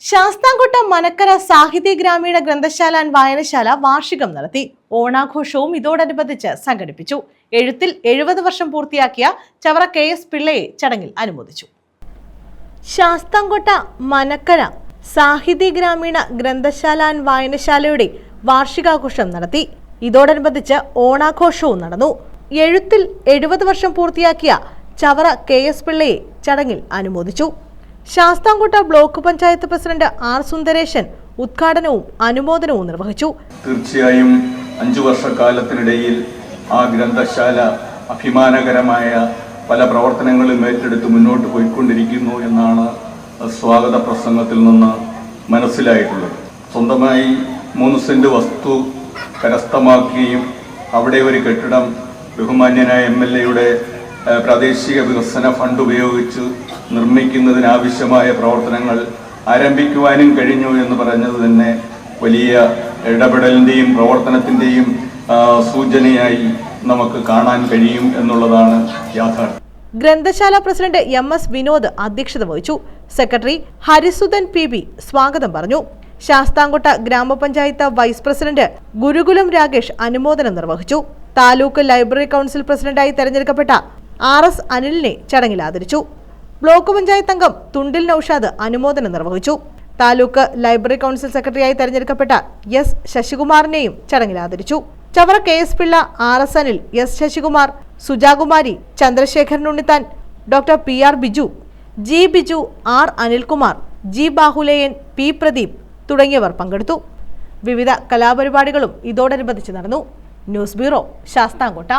ശാസ്താംകോട്ട മനക്കര സാഹിത്യ ഗ്രാമീണ ഗ്രന്ഥശാല ആൻഡ് വായനശാല വാർഷികം നടത്തി. ഓണാഘോഷവും ഇതോടനുബന്ധിച്ച് സംഘടിപ്പിച്ചു. എഴുത്തിൽ 70 വർഷം പൂർത്തിയാക്കിയ ചവറ KS പിള്ളയെ ചടങ്ങിൽ അനുമോദിച്ചു. ശാസ്താംകോട്ട മനക്കര സാഹിത്യ ഗ്രാമീണ ഗ്രന്ഥശാല ആൻഡ് വായനശാലയുടെ വാർഷികാഘോഷം നടത്തി. ഇതോടനുബന്ധിച്ച് ഓണാഘോഷവും നടന്നു. എഴുത്തിൽ 70 വർഷം പൂർത്തിയാക്കിയ ചവറ KS പിള്ളയെ ചടങ്ങിൽ അനുമോദിച്ചു. Sasthamcotta block panchayat president R. Sundaresan ഉദ്ഘാടനവും അനുമോദനവും നിർവഹിച്ചു. തീർച്ചയായും 5 വർഷക്കാലത്തിനിടയിൽ ആ ഗ്രന്ഥശാല അഭിമാനകരമായ പല പ്രവർത്തനങ്ങളും ഏറ്റെടുത്ത് മുന്നോട്ട് പോയിക്കൊണ്ടിരിക്കുന്നു എന്നാണ് സ്വാഗത പ്രസംഗത്തിൽ നിന്ന് മനസ്സിലായിട്ടുള്ളത്. സ്വന്തമായി 3 സെന്റ് വസ്തു കരസ്ഥമാക്കുകയും അവിടെ ഒരു കെട്ടിടം ബഹുമാന്യനായ MLA പ്രാദേശിക വികസന ഫണ്ട് ഉപയോഗിച്ച് നിർമ്മിക്കുന്നതിനാവശ്യമായ പ്രവർത്തനങ്ങൾ ആരംഭിക്കുവാനും കഴിഞ്ഞു എന്ന് പറഞ്ഞത് തന്നെ വലിയ ഇടപെടലിൻ്റെയും പ്രവർത്തനത്തിൻ്റെയും സൂചനയായി നമുക്ക് കാണാൻ കഴിയും എന്നുള്ളതാണ് യാഥാർത്ഥ്യം. ഗ്രന്ഥശാല പ്രസിഡന്റ് MS വിനോദ് അധ്യക്ഷത വഹിച്ചു. സെക്രട്ടറി ഹരിസുധൻ PB സ്വാഗതം പറഞ്ഞു. ശാസ്താംകോട്ട ഗ്രാമപഞ്ചായത്ത് വൈസ് പ്രസിഡന്റ് ഗുരുകുലം രാകേഷ് അനുമോദനം നിർവഹിച്ചു. താലൂക്ക് ലൈബ്രറി കൗൺസിൽ പ്രസിഡന്റായി തെരഞ്ഞെടുക്കപ്പെട്ട RS അനിലിനെ ചടങ്ങിൽ ആദരിച്ചു. ബ്ലോക്ക് പഞ്ചായത്ത് അംഗം തുണ്ടിൽ നൌഷാദ് അനുമോദനം നിർവഹിച്ചു. താലൂക്ക് ലൈബ്രറി കൗൺസിൽ സെക്രട്ടറിയായി തെരഞ്ഞെടുക്കപ്പെട്ട S. ശശികുമാറിനെയും ചടങ്ങിൽ ആദരിച്ചു. Chavara KS Pillai, RS Anil, S. Sasikumar, Sujakumari, Chandrasekharan Unnithan, doctor PR Biju, G. Biju, R. Anilkumar, G. Bahuleyan, P. Pradeep തുടങ്ങിയവർ പങ്കെടുത്തു. വിവിധ കലാപരിപാടികളും ഇതോടനുബന്ധിച്ച് നടന്നു. News bureau, Sasthamkotta.